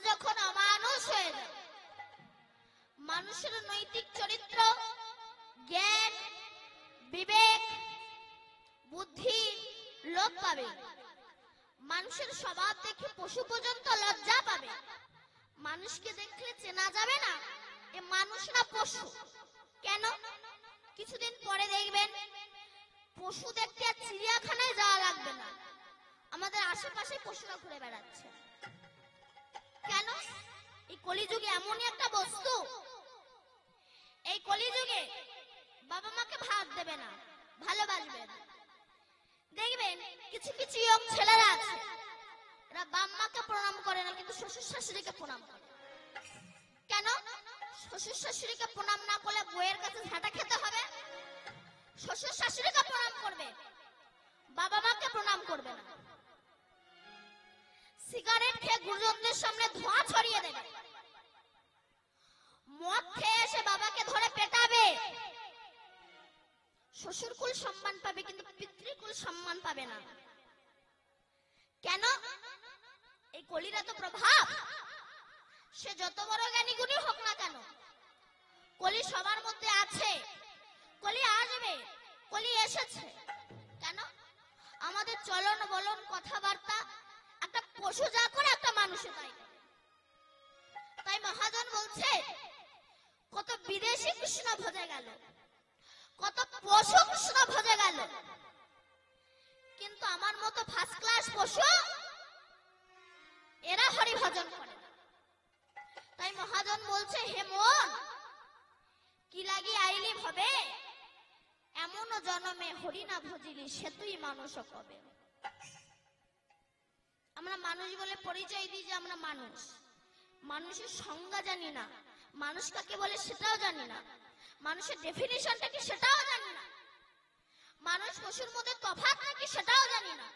যখন অমানুষ হয়ে যায়, মানুষের নৈতিক চরিত্র, জ্ঞান, বিবেক, বুদ্ধি লোপ পাবে। মানুষের স্বভাব দেখে পশু পর্যন্ত লজ্জা পাবে। মানুষকে দেখলে চেনা যাবে না এ মানুষ না পশু। কেন? কিছুদিন পরে দেখবেন পশু দেখতে আর চিড়িয়াখানায় যাওয়া লাগবে না, আমাদের আশেপাশে পশুরা ঘুরে বেড়াচ্ছে। কেন? এই কলিযুগে এমনই একটা বস্তু, এই কলিযুগে বাবা মাকে ভাত দেবে না, ভালোবাসবে না। দেখবেন কিছু কিছু ইয়ং ছেলেরা আছে, এরা বাপ মাকে প্রণাম করে না, কিন্তু শ্বশুর শাশুড়িকে প্রণাম করে। কেন? শ্বশুর শাশুড়িকে প্রণাম না করলে বইয়ের কাছে ঝাঁটা খেতে হবে। শ্বশুর শাশুড়িকে প্রণাম করবে, বাবা মাকে প্রণাম করবে না। সিগারেট খেয়ে গুরুজনদের সামনে ধোঁয়া ছড়িয়ে দেবে। মদ খেয়ে এসে বাবাকে ধরে পেটাবে। শ্বশুরকুল সম্মান পাবে, কিন্তু পিতৃকুল সম্মান পাবে না। কেন? এই কলির এত প্রভাব। সে যত বড় জ্ঞানী গুণী হোক না কেন, কলি সবার মধ্যে আছে, কলি আসবে, কলি এসেছে। কেন? আমাদের চলন বলন কথাবার্তা একটা পশু যা করে একটা মানুষও তাই করে। তাই মহাজন বলছে কত বিদেশি কৃষ্ণ ভজে গেল, কত পশু কৃষ্ণ ভজে গেল, কিন্তু আমার মতো ফার্স্ট ক্লাস পশু এরা হরি ভজন করে না। তাই মহাজন বলছে, হে মন কি লাগি আইলি ভবে, এমন জন্মে হরি না ভজিলি সে তুই মানুষ কবে। আমরা মানুষ বলে পরিচয় দিই যে আমরা মানুষ, মানুষের সংজ্ঞা জানি না, মানুষ কাকে বলে সেটাও জানি না, মানুষের ডেফিনিশনটা কি সেটাও জানি না, মানুষ পশুর মধ্যে তফাৎ নাকি সেটাও জানি না,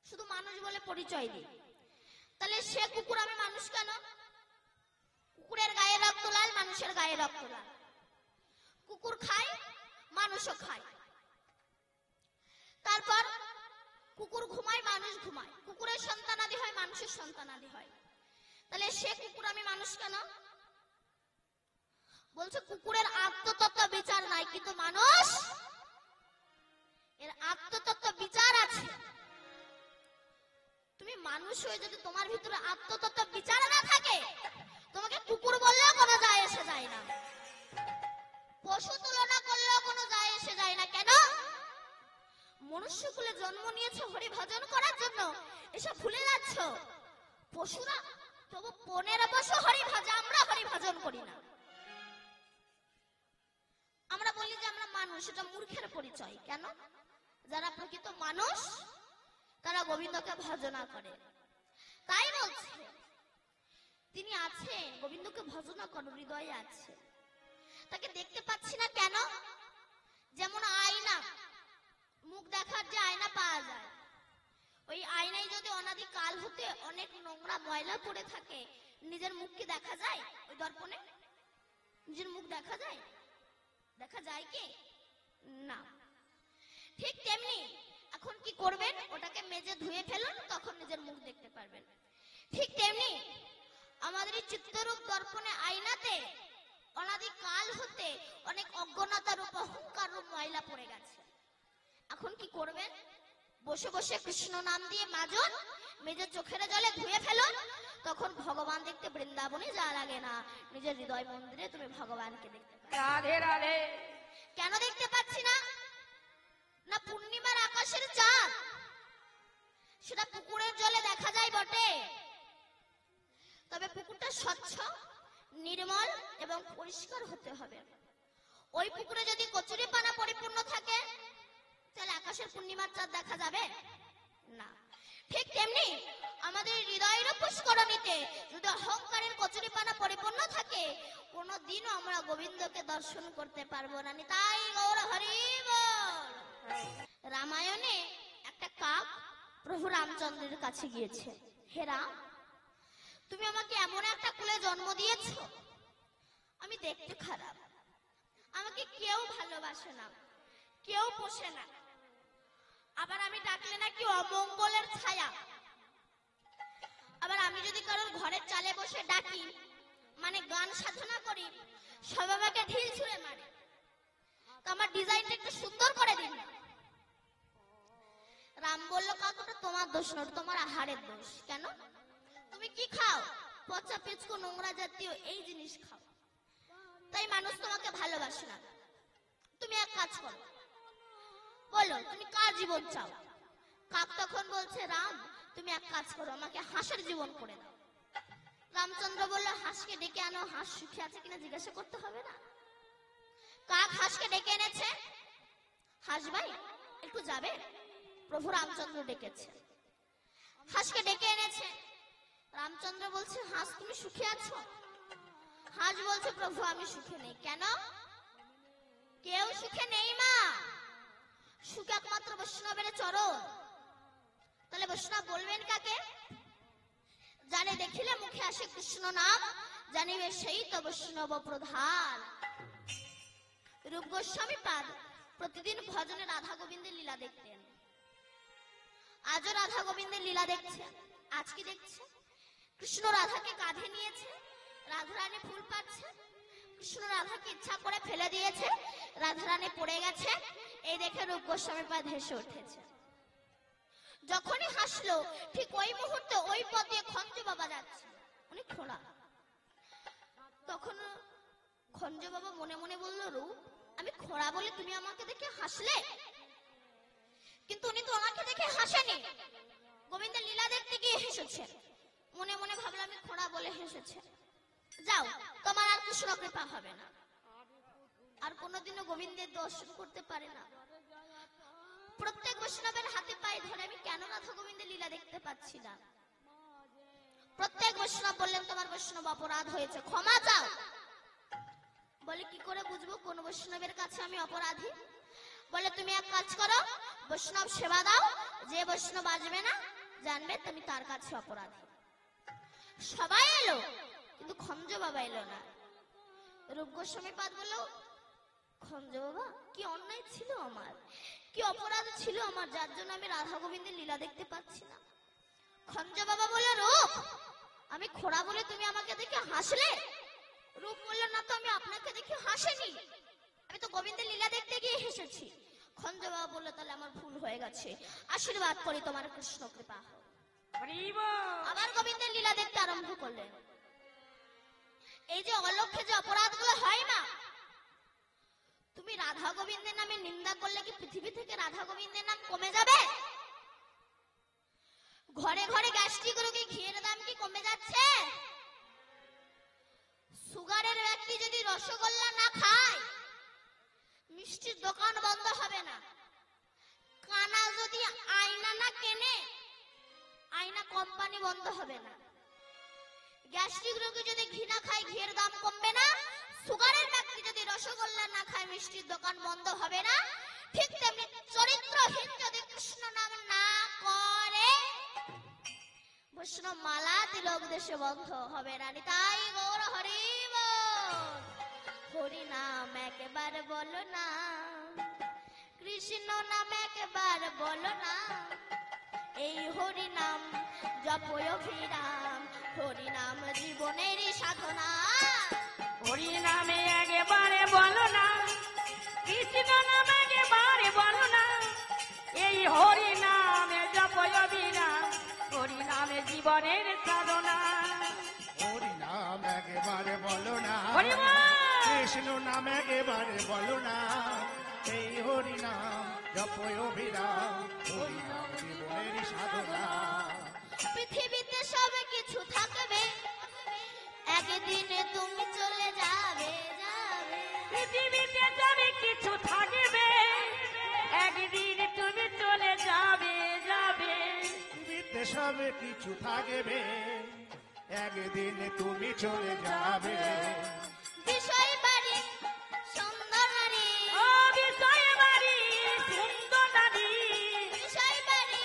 শুধু মানুষ বলে পরিচয় দিই। তাহলে সে কুকুর, আমি মানুষ কেন? কুকুরের গায়ে রক্ত লাল, মানুষের গায়ে রক্ত লাল। কুকুর খায়, মানুষও খায়। তারপর কুকুর ঘুমায়, মানুষ ঘুমায়। কুকুরের সন্তানাদি হয়, মানুষের সন্তানাদি হয়। তাহলে সে কুকুর, আমি মানুষ কেন? বলছে কুকুরের আত্মতত্ত্ব বিচার নাই, কিন্তু মানুষ এর আত্মতত্ত্ব বিচার আছে। তুমি মানুষ হয়ে যদি তোমার ভিতরে আত্মতত্ত্ব বিচার না থাকে, তোমাকে কুকুর বললেও কোনো যায় এসে যায় না, পশু তুলনা করলেও কোনো যায় এসে যায় না। কেন? মনুষ্যকুলে জন্ম নিয়েছে হরি ভজন করার জন্য, এসব ভুলে যাচ্ছ। পশুরা তবু 15 বছর হরি ভজন, আমরা হরি ভজন করি না। আমরা বলি যে আমরা মানুষ, এটা মূর্খের পরিচয়। কেন? যারা প্রকৃত মানুষ তারা গোবিন্দকে ভজনা করে। তাই বলছে তিনি আছেন, গোবিন্দকে ভজনা করো, হৃদয়ে আছে। তাকে দেখতে পাচ্ছি না কেন? যেমন আয়না, মুখ দেখার যে আয়না পাওয়া যায়, ওই আয়নায় যদি অনাদি কাল হতে অনেক নোংরা ময়লা পড়ে থাকে, নিজের মুখ কি দেখা যায়? ওই দর্পণে নিজের মুখ দেখা যায়? দেখা যায় কি না? ঠিক তেমনি এখন কি করবেন? ওটাকে মেজে ধুয়ে ফেলুন, তখন নিজের মুখ দেখতে পারবেন। ঠিক তেমনি আমাদের এই চিত্তরূপ দর্পণে আয়নাতে অনাদি কাল হতে অনেক অজ্ঞানতা রূপ, অহংকার রূপ ময়লা পড়ে গেছে। এখন কি করবেন? বসে বসে কৃষ্ণ নাম দিয়ে মাজুন, নিজের চোখের জলে ধুয়ে ফেলুন, তখন ভগবান দেখতে বৃন্দাবনে যাওয়া লাগে না, নিজের হৃদয় মন্দিরে তুমি ভগবানকে দেখতে পাবে। রাধে রাধে। কেন দেখতে পাচ্ছি না? না পূর্ণিমার আকাশের চাঁদ, সেটা পুকুরের জলে দেখা যায় বটে, তবে পুকুরটা স্বচ্ছ, নির্মল এবং পরিষ্কার হতে হবে। ওই পুকুরে যদি কচুরিপানা পরিপূর্ণ থাকে, তাহলে আকাশের পূর্ণিমার চাঁদ দেখা যাবে না। ঠিক তেমনি আমাদের হৃদয়ের পুষ্করণীতে যদি অহংকারের কচুরিপানা পরিপূর্ণ থাকে, কোনদিনও আমরা গোবিন্দকে দর্শন করতে পারবো না। তাই গৌর হরি বল। রামায়ণে একটা কাক প্রভু রামচন্দ্রের কাছে গিয়েছে, হে রাম, তুমি আমাকে এমন একটা কুলে জন্ম দিয়েছো, আমি দেখতে খারাপ, আমাকে কেউ ভালোবাসে না, কেউ পোষে না, আবার আমি ডাকলে নাকি অমঙ্গলের ছায়া, আবার আমি যদি কারো ঘরের চালে বসে ডাকি, মানে গান সাধনা করি, সব আমাকে ঢিল ছুঁড়ে মারে। তো আমার ডিজাইনটা একটু সুন্দর করে দিন। রাম বলল, কাকুটা তোমার দোষ নয়, তোমার আহারের দোষ। কেন? তুমি কি খাও? পচা পেঁচকো নোংরা জাতীয় এই জিনিস খাও, তাই মানুষ তোমাকে ভালোবাসে না। তুমি এক কাজ করো, বলো তুমি কার জীবন চাও? কাক তখন বলছে, রাম তুমি এক কাজ করো, আমাকে হাঁসের জীবন করে দাও। রামচন্দ্র বলল, হাঁসকে ডেকে আনো, হাঁস সুখে আছে কিনা জিজ্ঞাসা করতে হবে না? কাক হাঁসকে ডেকে এনেছে। হাঁস ভাই একটু যাবে? প্রভু রামচন্দ্র ডেকেছে, হাঁসকে ডেকে এনেছে। রামচন্দ্র বলছে, হাঁস তুমি সুখে আছো? হাঁস বলছে, প্রভু আমি সুখে নেই। কেন? কেউ সুখে নেই মা, সুখ একমাত্র বৈষ্ণবের চরণ। তাহলে বৈষ্ণব বলবেন কাকে? জানে দেখিলে মুখে আসে কৃষ্ণ নাম, জানিবে সেই তো বৈষ্ণব প্রধান। রূপ গোস্বামী পাদ প্রতিদিন ভজনে রাধা গোবিন্দের লীলা দেখতেন। আজও রাধা গোবিন্দের লীলা দেখছেন। আজ কি দেখছে? কৃষ্ণ রাধাকে কাঁধে নিয়েছে, রাধারানী ফুল পাচ্ছে, কৃষ্ণ রাধাকে ইচ্ছা করে ফেলে দিয়েছে, রাধারানী পড়ে গেছে। এই দেখে রূপ গোস্বামী পাদ হেসে উঠেছে। যখনই হাসলো ঠিক ওই মুহূর্তে ওই পথ দিয়ে খঞ্জ বাবা যাচ্ছে, উনি খোলা। তখন খঞ্জ বাবা মনে মনে বলল, রূপ আমি খোড়া বলে তুমি আমাকে দেখে হাসলে, কিন্তু উনি তো আমাকে দেখে হাসেনি, গোবিন্দের লীলা দেখতে গিয়ে হেসেছে। মনে মনে ভাবলাম আমি খোড়া বলে হেসেছে, যাও তোমার আর কৃষ্ণ কৃপা হবে না, আর কোনোদিনও গোবিন্দের দর্শন করতে পারে না। প্রত্যেক বৈষ্ণবের হাতে পায়ে ধরে আমি কেন রাধা গোবিন্দের লীলা দেখতে পাচ্ছি না? প্রত্যেক বৈষ্ণব বললেন, তোমার বৈষ্ণব অপরাধ হয়েছে, ক্ষমা চাও। বলে, কি করে বুঝবো কোন বৈষ্ণবের কাছে আমি অপরাধী? বলে, তুমি এক কাজ করো, বৈষ্ণব সেবা দাও, যে বৈষ্ণব আসবে না জানবে তুমি তার কাছে অপরাধী। সবাই এলো, কিন্তু খঞ্জ বাবা এলো না। রূপ গোস্বামী পাদ বলল, খঞ্জ বাবা কি অন্যায় ছিল আমার, কি অপরাধ ছিল আমার, যার জন্য আমি রাধা গোবিন্দের লীলা দেখতে পাচ্ছি না? খঞ্জ বাবা বলল, রূপ আমি খোড়া বলে তুমি আমাকে দেখে হাসলে? রূপ বলল, না তো আমি আপনাকে দেখে হাসিনি, আমি তো গোবিন্দের লীলা দেখতে গিয়ে হেসেছি। খঞ্জ বাবা বলল, তাহলে আমার ভুল হয়ে গেছে, আশীর্বাদ করি তোমার কৃষ্ণ কৃপা হোক। আবার গোবিন্দের লীলা দেখতে আরম্ভ করলেন। এই যে অলক্ষ্যে যে অপরাধগুলো হয় না, তুমি রাধা গোবিন্দের নামে নিন্দা করলে কি পৃথিবী থেকে রাধা গোবিন্দের নাম কমে যাবে? ঘরে ঘরে গ্যাস্ট্রিক রোগী ঘিয়ের দাম কি কমে যাচ্ছে? সুগারের ব্যক্তি যদি রসগোল্লা না খায়, মিষ্টির দোকান বন্ধ হবে না। কানা যদি আয়না না কেনে, আয়না কোম্পানি বন্ধ হবে না। গ্যাস্ট্রিক রোগী যদি ঘি না খায়, ঘিয়ের দাম কমবে না। সুগারের ব্যক্তি যদি রসগোল্লা না খায়, মিষ্টির দোকান বন্ধ হবে না। ঠিক তেমনি চরিত্রহীন যদি কৃষ্ণ নাম না করে, বৈষ্ণব মালা তিলক দেশে বন্ধ হবে না। তাই গৌর হরি বল, হরি নাম একবার বলো না, কৃষ্ণ নাম একবার বলো না, এই হরি নাম জপয় অভিরাম, হরি নাম জীবনের সাধনা। হরি নামে একবারে বলো না, কৃষ্ণ নামে একবারে বলো না, এই হরি নামে জপয় অভিরাম, হরি নামে জীবনের সাধনা। হরি নাম একেবারে বলো না, হরি বল। কৃষ্ণ নাম একেবারে বলো না, এই হরি নাম জপয় অভিরাম, হরি নাম জীবনের সাধনা। পৃথিবীতে সব কিছু থাকবে, একদিনে তুমি চলে যাবে, যাবে। পৃথিবীতে সব কিছু থাকবে, একদিন তুমি চলে যাবে, যাবে। পৃথিবীতে সব কিছু থাকবে, একদিন তুমি চলে যাবে। বিষয় বাড়ি সুন্দর নারী, ও বিষয় বাড়ি সুন্দর নারী, বিষয় বাড়ি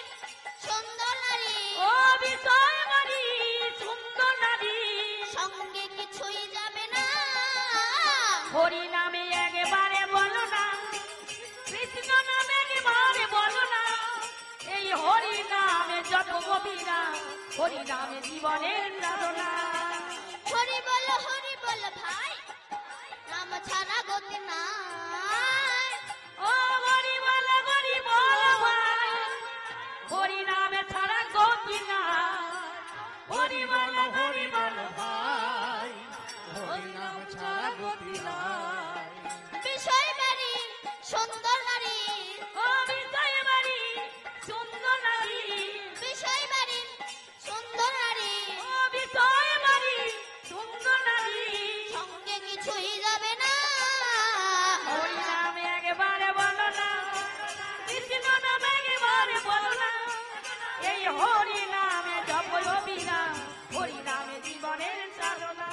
সুন্দর নারী, ও বিষয় বাড়ি সুন্দর নারী, সঙ্গে কিছুই যাবে না। হরি নামে একবারে বলো না, কৃষ্ণ নামে একবারে বলো না, এই হরি নামে যত গভীরা, হরি নামে জীবনের সাধনা। হরি বল ভাই, রাম ছাড়া গতি নাই। ও হরি বল ভাই, হরি নামে ছাড়া গতি নাই। হরি বল ভাই, হরি নাম ছাড়া গতি নাই। বিষয় বাড়ি সুন্দর নারী, ও বিজয় বাড়ি সুন্দর নারী, বিষয় বাড়ি সুন্দর নারী, ও বিজয় বাড়ি সুন্দর নারী। সঙ্গে কিছুই যাবে না। হরি নামে একবারে বলো না, কৃষ্ণ নামে একবারে বলো না। এই হরি নামে জপো অবিরাম, হরি নামে জীবনের সাধনা।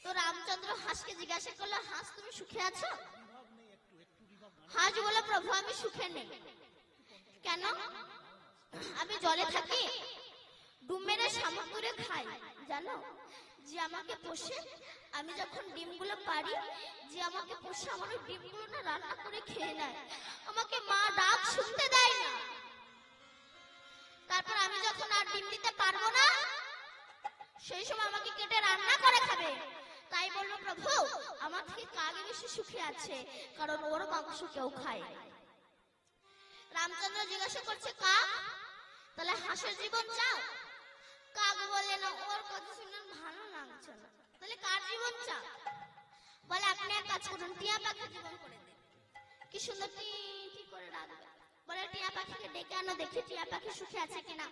তো রামচন্দ্র হাঁসকে জিজ্ঞাসা করলো, হাঁস তুমি সুখে আছো? হাঁস বলে, প্রভু আমি সুখে নেই। কেন? আমি জলে থাকি, ডুব মেরে সামুদ্রে খাই। জানো, যে আমাকে পোষে, আমি যখন ডিমগুলো পারি, যে আমাকে পোষে আমার ওই ডিমগুলো না রান্না করে খেয়ে নেয়। আমাকে মা ডাক শুনতে দেয় না। তারপর আমি যখন আর ডিম দিতে পারবো না, সেই সময় আমাকে কেটে রান্না করে খাবে। তাই বললো, প্রভু আমার থেকে কাক বেশি সুখে আছে, কারণ ওর মাংস কেউ খায়। রামচন্দ্র জিজ্ঞাসা করছে, কাক তাহলে হাঁসের জীবন চাও? কাক বলে, না, ওর কথা শুনে ভালো লাগছে না। তাহলে কার জীবন চাও? বলে, আপনি এক কাজ করুন, টিয়া পাখির জীবন করে দিন। কি সুন্দর টি টি করে রাখবে। বলে, টিয়া পাখিকে ডেকে আনো, দেখি টিয়া পাখি সুখে আছে কিনা।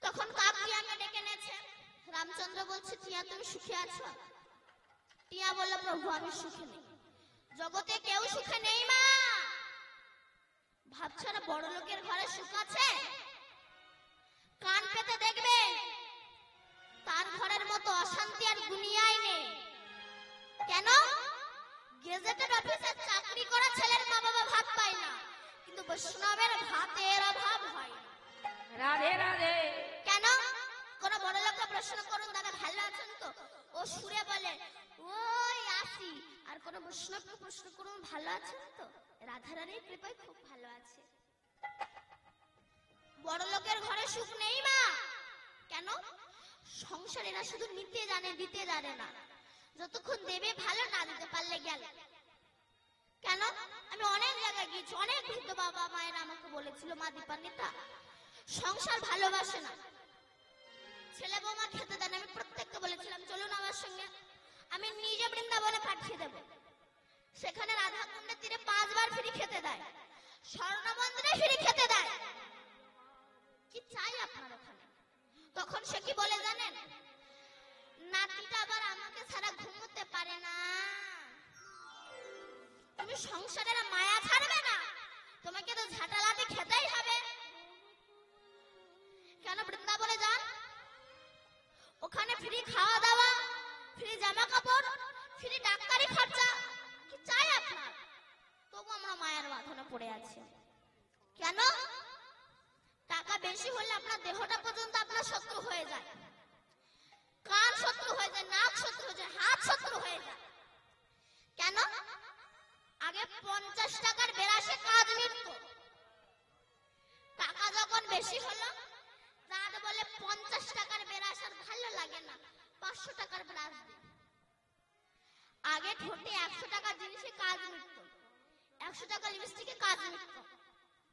তখন কাক টিয়াকে ডেকে এনেছে। রামচন্দ্র বলছে, টিয়া তুমি সুখে আছো? টিয়া বলল, প্রভু আমি সুখে নেই, জগতে কেউ সুখে নেই মা। ভাবছো না বড় লোকের ঘরে সুখ আছে? কান পেতে দেখবে, তার ঘরের মতো অশান্তি আর দুনিয়ায় নেই। কেন? গেজেটেড অফিসে চাকরি করা ছেলের মা বাবা ভাত পায় না, কিন্তু বৈষ্ণবের ভাতের অভাব হয় না। রাধে রাধে। কেন? কোন বড় লোককে প্রশ্ন করুন, দাদা ভালো আছেন তো? ও সুরে বলে, ওই আসি। আর কোন বৈষ্ণবকে প্রশ্ন করুন, ভালো আছেন তো? রাধারানীর কৃপায় খুব ভালো আছে। বড় লোকের ঘরে সুখ নেই মা। কেন? সংসারেরা শুধু নিতে জানে, দিতে জানে না। যতক্ষণ দেবে ভালো, না দিতে পারলে গেল। কেন? আমি অনেক জায়গায় গিয়েছি, অনেক বৃদ্ধ বাবা মায়েরা আমাকে বলেছিল, মা দীপান্বিতা সংসার ভালোবাসে না, ছেলে বৌমা খেতে দেন। আমি প্রত্যেককে বলেছিলাম, চলুন আমার সঙ্গে, আমি নিজে বৃন্দাবনে পাঠিয়ে দেব। সেখানে রাধা কুণ্ডের তীরে 5 বার ফ্রি খেতে দেয়, স্বর্ণ মন্দিরে ফ্রি খেতে দেয়। কি চাই আপনার ওখানে? তখন সে কি বলে জানেন? নাতিটা আবার আমাকে ছাড়া ঘুমোতে পারে না। তুমি সংসারের মায়া ছাড়বে না, তোমাকে তো ঝাঁটালাতে খেতেই হবে। কেন? বৃন্দাবনে যান, ওখানে ফ্রি খাওয়া দাওয়া, ফ্রি জামা কাপড়, ফ্রি ডাক্তারি খরচা। কি চাই আপনার? তবু আমরা মায়ার বাঁধনে পড়ে আছি। কেন? টাকা বেশি হলে আপনার দেহটা পর্যন্ত আপনার শত্রু হয়ে যায়, কান শত্রু হয়ে যায়, নাক শত্রু হয়ে যায়, হাত শত্রু হয়ে যায়। কেন? আগে 50 টাকার বেরাসে কাজ মিটত, টাকা যখন বেশি হলো, তার বলে 50 টাকার বেরাস আর ভালো লাগে না, 500 টাকার বেরাস দে। আগে ঠোঁটে 100 টাকার জিনিসে কাজ মিটত, 100 টাকা লিপস্টিকে কাজ মিটত।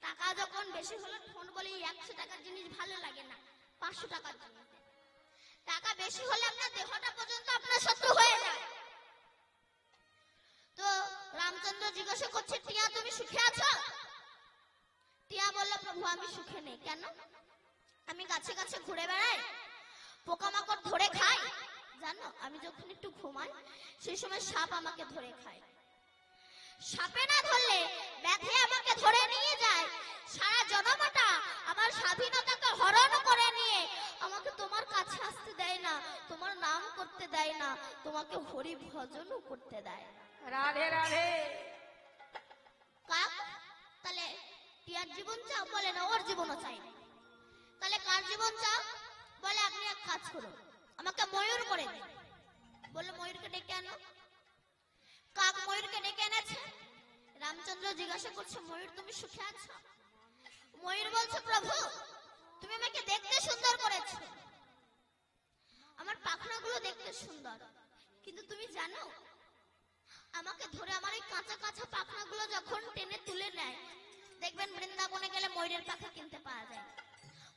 টাকা যখন বেশি হলো, ঠোঁট বলে 100 টাকার জিনিস ভালো লাগে না, 500 টাকার জিনিস দে। টাকা বেশি হলে আপনার দেহটা পর্যন্ত আপনার শত্রু হয়ে যায়। তো রামচন্দ্র জিজ্ঞাসা করছে, টিয়া তুমি সুখে আছো? টিয়া বলল, প্রভু আমি সুখে নেই। কেন? আমি গাছে গাছে ঘুরে বেড়াই, পোকামাকড় ধরে খাই। জানো, আমি যখন একটু ঘুমাই, সেই সময় সাপ আমাকে ধরে খায়। সাপে না ধরলে ব্যাধে আমাকে ধরে নিয়ে যায়। সারা জনমটা আমার স্বাধীনতাকে হরণ করে নিয়ে আমাকে তোমার কাছে আসতে দেয় না, তোমার নাম করতে দেয় না, তোমাকে হরি ভজনও করতে দেয় না। রাধে রাধে। কাক তাহলে টিয়ার জীবন চাও? বলে না, ওর জীবনও চাই না। তাহলে কার জীবন চাও? বলে, আপনি এক কাজ করুন, আমাকে ময়ূর করে দিন। বললো, ময়ূরকে ডেকে আনো। কাক ময়ূরকে ডেকে এনেছে। রামচন্দ্র জিজ্ঞাসা করছে, ময়ূর তুমি সুখে আছো? ময়ূর বলছে, প্রভু তুমি আমাকে দেখতে সুন্দর করেছো, থেকে সুন্দর, কিন্তু তুমি জানো আমাকে ধরে আমার এই কাঁচা কাঁচা পাখনাগুলো যখন টেনে তুলে নেয়, দেখবেন বৃন্দাবনে গেলে ময়ূরের পাখা কিনতে পাওয়া যায়,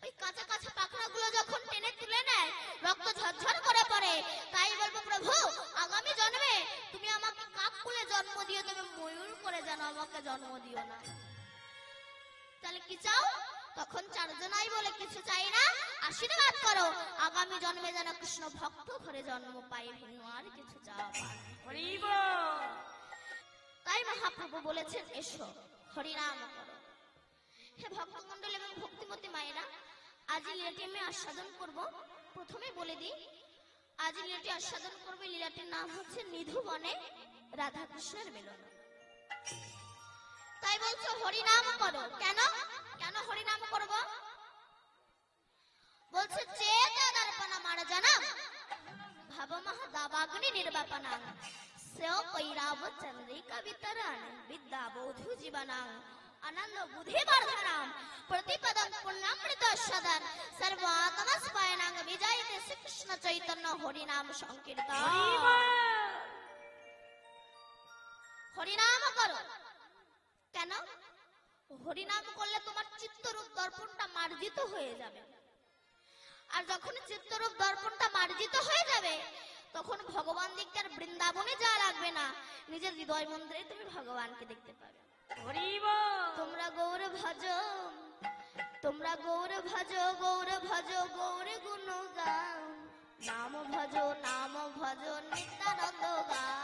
ওই কাঁচা কাঁচা পাখনাগুলো যখন টেনে তুলে নেয় রক্ত ঝরঝর করে পড়ে। তাই বলবো প্রভু, আগামী জন্মে তুমি আমাকে কাক কুলে জন্ম দিও, তবে ময়ূর করে যেন আমাকে জন্ম দিও না। তাহলে কি চাও? তখন চারজনাই বলে কিছু চাই না, আশীর্বাদ করো আগামী জন্মে যেন কৃষ্ণ ভক্ত ঘরে জন্ম পাই, ভিন্ন আর কিছু চাওয়া পায়। হরি বল। তাই মহাপ্রভু বলেছেন এসো হরিনাম করো। হে ভক্তমণ্ডল এবং ভক্তিমতী মায়েরা, আজ এই লীলাটি আমি আস্বাদন করব। প্রথমে বলে দিই, আজ এই লীলাটি আস্বাদন করবে, লীলাটির নাম হচ্ছে নিধুবনে রাধা কৃষ্ণের মিলন। তাই বলছো হরিনাম করো, কেন কেন হরিনাম করব? বলছে চেত দর্পণ মার্জনম ভাব মহাদাবাগ্নি নির্বাপনম সেও কৈরাব চন্দ্রিকা বিতরণ বিদ্যা বৌধু জীবনম আনন্দ বুদ্ধি বর্ধনম প্রতিপদম পুণ্যামৃত সদন সর্বাত্মস্পয়নং বিজয়তে শ্রীকৃষ্ণ চৈতন্য হরিনাম সংকীর্তন। হরি বল। হরিনাম করো কেন? হরিনাম করলে তোমার চিত্তরূপ দর্পণটা মার্জিত হয়ে যাবে, আর যখন চিত্তরূপ দর্পণটা মার্জিত হয়ে যাবে তখন ভগবান দেখতে আর বৃন্দাবনে যাওয়া লাগবে না, নিজের হৃদয় মন্দিরে তুমি ভগবানকে দেখতে পাবে। হরি বল। তোমরা গৌর ভজ, তোমরা গৌর ভজ, গৌর ভজ, গৌর গুণ গাও, নাম ভজ, নাম ভজ, নিত্যানন্দ গাও।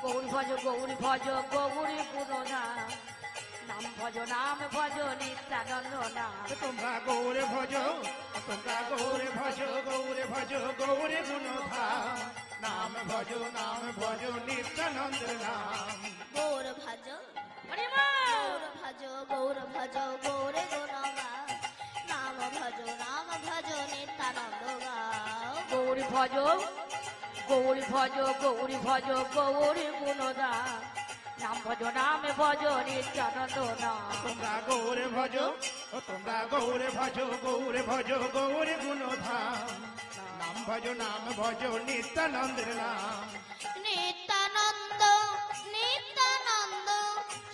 গৌর ভজ গৌর ভজ গৌরী গুণনা, নাম ভজ নাম ভজ নিত্যানন্দ নাম। তোমরা গৌরে ভজ, তোমরা গৌরে ভজ, গৌরে ভজ, গৌরে গুণধাম, নাম ভজ, নাম ভজ, নিত্যানন্দ নাম। গৌর ভজ, হরি বল। গৌর ভজ, গৌর ভজ, গৌর গুণ গাও, নাম ভজ, নাম ভজ, নিত্যানন্দ গাও। গৌরী ভজ গৌরী ভজ গৌরী ভজ গৌরী গুণদা, নাম ভজ নাম ভজ নিত্যানন্দ নাম। তোমরা গৌরে ভজ, তোমরা গৌরে ভজ, গৌরে ভজ, গৌরে গুণধাম, নাম ভজ, নাম ভজ, নিত্যানন্দের নাম। নিত্যানন্দ নিত্যানন্দ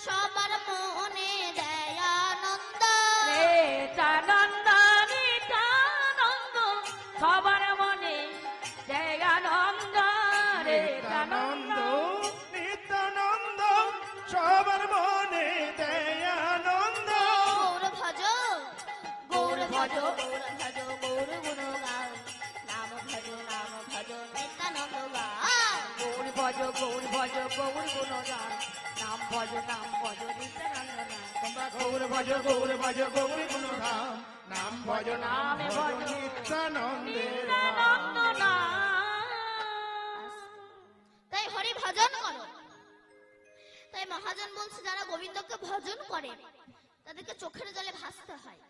সবার মনে দেয় আনন্দ। নিত্যানন্দ নিত্যানন্দ সবার মনে জয়ানন্দ। নিত্যানন্দ, নিত্যানন্দ সবার মনে দয়ানন্দ। গৌর ভজ, গৌর ভজ, গৌর ভজ, গৌর গুণ গাও, নাম ভজ, নাম ভজ, নিত্যানন্দ গাও। গৌরী ভজ গৌরী ভজ গৌরী গুণদা, নাম ভজ নাম ভজ নিত্যানন্দ নাম। তোমরা গৌর ভজ, গৌর ভজ, গৌরী গুণধাম, নাম ভজ, নাম ভজ, নিত্যানন্দের নিত্যানন্দ নাম। তাই হরি ভজন করো। তাই মহাজন বলছে যারা গোবিন্দকে ভজন করে তাদেরকে চোখের জলে ভাসতে হয়।